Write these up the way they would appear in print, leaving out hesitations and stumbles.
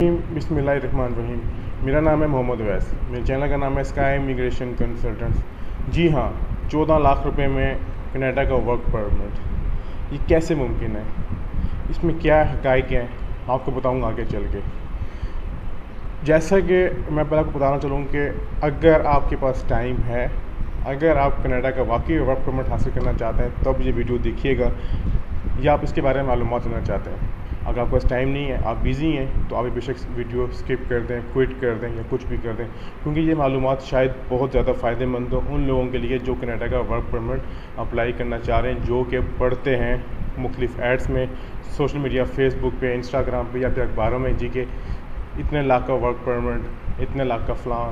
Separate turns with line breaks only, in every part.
बिस्मिल्लाहिर्रहमानिर्रहीम। मेरा नाम है मोहम्मद अवैस। मेरे चैनल का नाम है स्काई इमिग्रेशन कंसल्टेंट्स। जी हाँ, 14 लाख रुपए में कनाडा का वर्क परमिट, ये कैसे मुमकिन है? इसमें क्या हक़ाइक़ हैं, आपको बताऊंगा आगे चल के। जैसा कि मैं पहले आपको बताना चलूँ कि अगर आपके पास टाइम है, अगर आप कनाडा का वाकई वर्क परमिट हासिल करना चाहते हैं, तब ये वीडियो देखिएगा, या आप इसके बारे में मालूमात लेना चाहते हैं। अगर आपके पास टाइम नहीं है, आप बिज़ी हैं, तो आप बेशक वीडियो स्किप कर दें, क्विट कर दें या कुछ भी कर दें, क्योंकि ये मालूमात शायद बहुत ज़्यादा फ़ायदेमंद हो उन लोगों के लिए जो कनाडा का वर्क परमिट अप्लाई करना चाह रहे हैं, जो कि पढ़ते हैं मुख्तलिफ एड्स में, सोशल मीडिया, फेसबुक पे, इंस्टाग्राम पे या फिर अखबारों में जी के इतने लाख का वर्क परमिट, इतने लाख का फ़लाँ,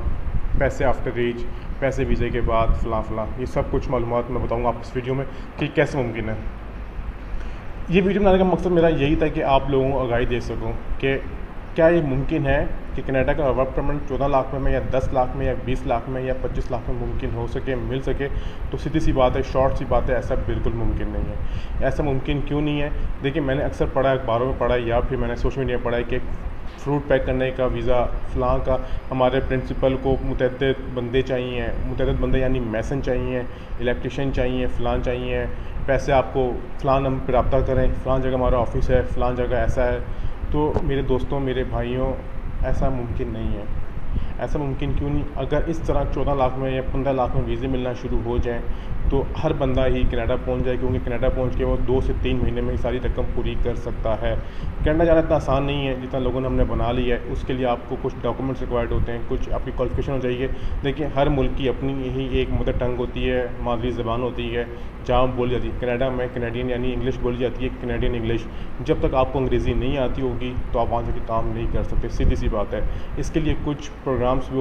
पैसे आफ्टर रीच, पैसे वीज़े के बाद फ़लाँ फ़लाँ, ये सब कुछ मालूमात मैं बताऊँगा आपको इस वीडियो में कि कैसे मुमकिन है। ये वीडियो बनाने का मकसद मेरा यही था कि आप लोगों को आगाही दे सकूं कि क्या ये मुमकिन है कि कनाडा का वर्क परमिट 14 लाख में या 10 लाख में या 20 लाख में या 25 लाख में मुमकिन हो सके, मिल सके। तो सीधी सी बात है, शॉर्ट सी बात है, ऐसा बिल्कुल मुमकिन नहीं है। ऐसा मुमकिन क्यों नहीं है? देखिए, मैंने अक्सर पढ़ा है, अखबारों में पढ़ा है या फिर मैंने सोशल मीडिया में पढ़ा है कि फ्रूट पैक करने का वीज़ा फ़लाँ का हमारे प्रिंसिपल को मुतअद्दिद बंदे चाहिए, मुतअद्दिद बंदे यानी मैसन चाहिए, इलेक्ट्रिशियन चाहिए, फ़लाँ चाहिए, पैसे आपको फ़लाँ नंबर पर रब्ता करें, फ़लाँ जगह हमारा ऑफिस है, फ़लाँ जगह ऐसा है। तो मेरे दोस्तों, मेरे भाइयों, ऐसा मुमकिन नहीं है। ऐसा मुमकिन क्यों नहीं? अगर इस तरह 14 लाख में या 15 लाख में वीज़े मिलना शुरू हो जाएँ, तो हर बंदा ही कनाडा पहुंच जाए, क्योंकि कनाडा पहुंच के वो 2 से 3 महीने में सारी रकम पूरी कर सकता है। कनाडा जाना इतना आसान नहीं है जितना लोगों ने हमने बना लिया है। उसके लिए आपको कुछ डॉक्यूमेंट्स रिक्वायर्ड होते हैं, कुछ आपकी क्वालिफिकेशन हो चाहिए। देखिए, हर मुल्क की अपनी यही एक मदर टंग होती है, मादरी ज़बान होती है, जहाँ बोली जाती है। कनाडा में कैनेडियन यानी इंग्लिश बोली जाती है, कैनेडियन इंग्लिश। जब तक आपको अंग्रेज़ी नहीं आती होगी, तो आप वहाँ से काम नहीं कर सकते, सीधी सी बात है। इसके लिए कुछ प्रोग्राम्स भी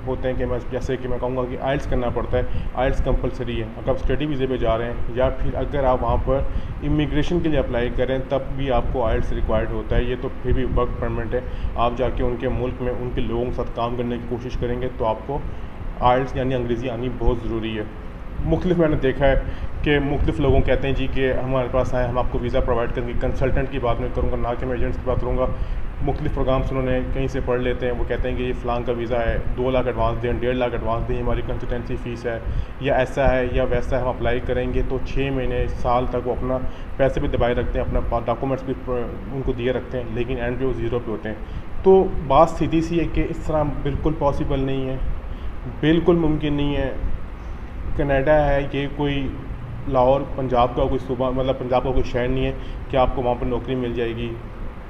होते हैं कि मैं जैसे कि मैं कहूँगा कि आइल्स करना पड़ता है। आइल्स कंपलसरी है अगर आप स्टडी वीज़े पे जा रहे हैं, या फिर अगर आप वहाँ पर इमिग्रेशन के लिए अप्लाई करें, तब भी आपको आइल्स रिक्वायर्ड होता है। ये तो फिर भी वर्क परमिट है। आप जाके उनके मुल्क में उनके लोगों के साथ काम करने की कोशिश करेंगे, तो आपको आइल्स यानी अंग्रेज़ी आनी बहुत ज़रूरी है। मुख्तलिफ मैंने देखा है कि मुख्तलिफ लोगों कहते हैं जी कि हमारे पास आए, हम आपको वीज़ा प्रोवाइड करेंगे। कंसल्टेंट की बात मैं करूँगा, ना कि मैं एजेंट्स की बात करूँगा। मुख्तलिफ प्रोग्राम्स उन्होंने कहीं से पढ़ लेते हैं, वो कहते हैं कि ये फ़लाँ का वीज़ा है, 2 लाख एडवांस दें, 1.5 लाख एडवांस दें, हमारी कंसल्टेंसी फ़ीस है, या ऐसा है या वैसा है, हम अप्लाई करेंगे। तो 6 महीने, साल तक वो अपना पैसे भी दबाए रखते हैं, अपना डॉक्यूमेंट्स भी उनको दिए रखते हैं, लेकिन एंड पे वो ज़ीरो पे होते हैं। तो बात सीधी सी है कि इस तरह बिल्कुल पॉसिबल नहीं है, बिल्कुल मुमकिन नहीं है। कनाडा है ये कोई लाहौर पंजाब का कोई सूबा, मतलब पंजाब का कोई शहर नहीं है कि आपको वहाँ पर नौकरी मिल जाएगी,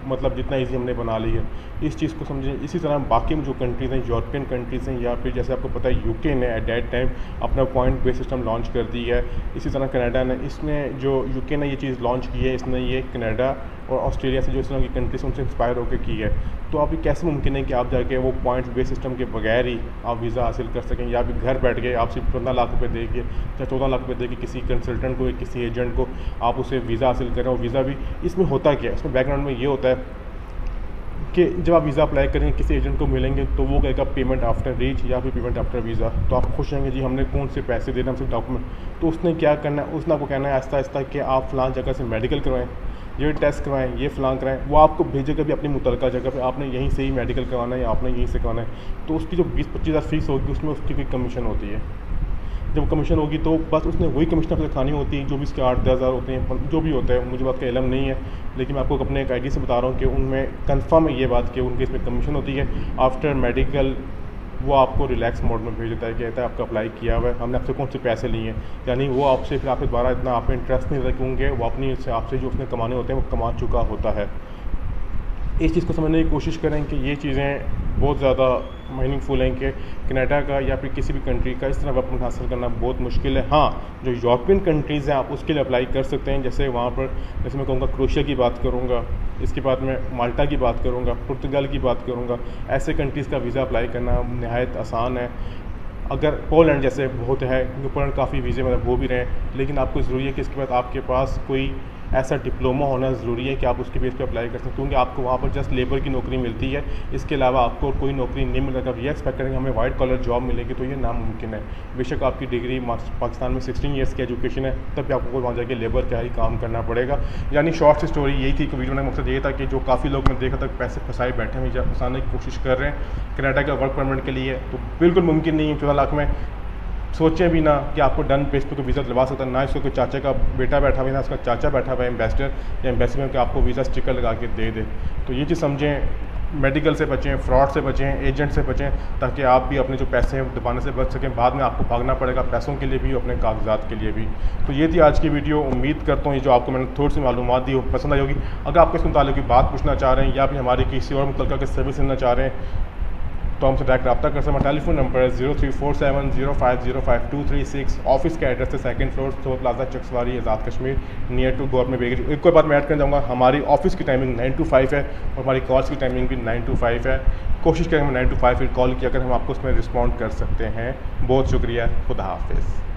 मतलब जितना इजी हमने बना ली है। इस चीज़ को समझें। इसी तरह बाकी जो कंट्रीज़ हैं, यूरोपियन कंट्रीज़ हैं, या फिर जैसे आपको पता है यूके ने एट दैट टाइम अपना पॉइंट बेस सिस्टम लॉन्च कर दी है। इसी तरह कनाडा ने, इसने जो यूके ने ये चीज़ लॉन्च की है, इसने ये कनाडा और ऑस्ट्रेलिया से जो इस तरह की कंट्रीज उनसे इंस्पायर होकर की है। तो अभी कैसे मुमकिन है कि आप जाके वो पॉइंट्स बेस सिस्टम के बगैर ही आप वीज़ा हासिल कर सकें, या फिर घर बैठ के आप सिर्फ 15 लाख रुपये दे के या 14 लाख रुपये दे के किसी कंसल्टेंट को या किसी एजेंट को आप उसे वीज़ा हासिल करें। और वीज़ा भी इसमें होता क्या है, इसमें बैकग्राउंड में ये होता है कि जब आप वीज़ा अप्लाई करेंगे, किसी एजेंट को मिलेंगे, तो वो कहेगा पेमेंट आफ्टर रीच या फिर पेमेंट आफ्टर वीज़ा। तो आप खुश रहेंगे, जी हमने कौन से पैसे देना, हमसे डॉक्यूमेंट। तो उसने क्या करना है, उसने आपको कहना है आहिस्ता आहिस्ता कि आप फ़लाँ जगह से मेडिकल करवाएं, ये टेस्ट करवाएं, ये फ़लाँ कराएं। वो आपको भेजेगा भी अपनी मुतलका जगह पे, आपने यहीं से ही मेडिकल करवाना है या आपने यहीं से करवाना है। तो उसकी जो 20-25 हज़ार फ़ीस होगी, उसमें उसकी कोई कमीशन होती है। जब कमीशन होगी तो बस उसने वही कमीशन आपसे खानी होती है, जो भी इसके 8-10 हज़ार होते हैं, जो भी होता है, मुझे बात का इल्म नहीं है, लेकिन मैं आपको अपने एक आईडी से बता रहा हूँ कि उनमें कंफर्म है ये बात कि उनके इसमें कमीशन होती है। आफ्टर मेडिकल वो आपको रिलैक्स मोड में भेज देता है, कहता है आपका अप्लाई किया हुआ है, हमने आपसे कौन से पैसे लिए हैं। यानी वो आपसे फिर आपके द्वारा इतना आप पे इंटरेस्ट नहीं रखेंगे, वो अपनी आपसे जो उसने कमाने होते हैं वो कमा चुका होता है। इस चीज़ को समझने की कोशिश करें कि ये चीज़ें बहुत ज़्यादा मीनिंगफुल हैं कि कनाडा का या फिर किसी भी कंट्री का इस तरह वर्क परमिट हासिल करना बहुत मुश्किल है। हाँ, जो यूरोपियन कंट्रीज़ हैं आप उसके लिए अप्लाई कर सकते हैं। जैसे वहाँ पर, जैसे मैं कहूँगा क्रोएशिया की बात करूँगा, इसके बाद मैं माल्टा की बात करूँगा, पुर्तगाल की बात करूँगा। ऐसे कंट्रीज़ का वीज़ा अप्लाई करना नहायत आसान है। अगर पोलैंड जैसे बहुत है, क्योंकि पोलैंड काफ़ी वीज़े मतलब हो भी रहे हैं, लेकिन आपको ज़रूरी है कि इसके बाद आपके पास कोई ऐसा डिप्लोमा होना ज़रूरी है कि आप उसके बेस पे अप्लाई कर सकते हैं, क्योंकि आपको वहाँ पर जस्ट लेबर की नौकरी मिलती है, इसके अलावा आपको कोई नौकरी नहीं मिलेगा। आप ये एक्सपेक्ट करेंगे हमें वाइट कॉलर जॉब मिलेगी, तो ये नामुमकिन है। बेशक आपकी डिग्री पाकिस्तान में 16 ईयर्स की एजुकेशन है, तब भी आपको वहाँ जाके लेबर का ही काम करना पड़ेगा। यानी शॉर्ट स्टोरी यही थी कि वीडियो में मकसद ये था कि जो काफ़ी लोग मैं देखा तक पैसे फंसाए बैठे हैं, फंसाने की कोशिश कर रहे हैं कनाडा का वर्क परमिट के लिए, तो बिल्कुल मुमकिन नहीं है 14 लाख में। सोचें भी ना कि आपको डन पेज पे कोई वीज़ा दिलवा सकता है, ना इसको कोई चाचा का बेटा बैठा हुआ है, ना उसका चाचा बैठा हुआ है एम्बेसडर या एम्बेसी में कि आपको वीज़ा स्टिकर लगा के दे दे। तो ये चीज़ समझें, मेडिकल से बचें, फ्रॉड से बचें, एजेंट से बचें, ताकि आप भी अपने जो पैसे हैं दबाने से बच सकें। बाद में आपको भागना पड़ेगा पैसों के लिए भी, अपने कागजात के लिए भी। तो ये थी आज की वीडियो। उम्मीद करता हूँ ये जो आपको मैंने थोड़ी सी मालूमात दी वो पसंद आई होगी। अगर आपको इस मुताल्लिक़ की बात पूछना चाह रहे हैं या फिर हमारी किसी और मुतल्लिक़ा की सर्विस लेना चाह रहे हैं, तो हमसे डायरेक्ट रब्ता कर सकते हैं। टेलीफोन नंबर है 034705052336। ऑफिस का एड्रेस है 2nd floor Sol Plaza Chakswari Azad Kashmir near to government bakery. एक और बात मैं ऐड करना चाहूँगा, हमारी ऑफिस की टाइमिंग 9 to 5 है और हमारी कॉल्स की टाइमिंग भी 9 to 5 है। कोशिश करेंगे 9 to 5 फिर कॉल किया अगर हम आपको उसमें रिस्पॉन्ड कर सकते हैं। बहुत शुक्रिया, खुदा हाफिज़।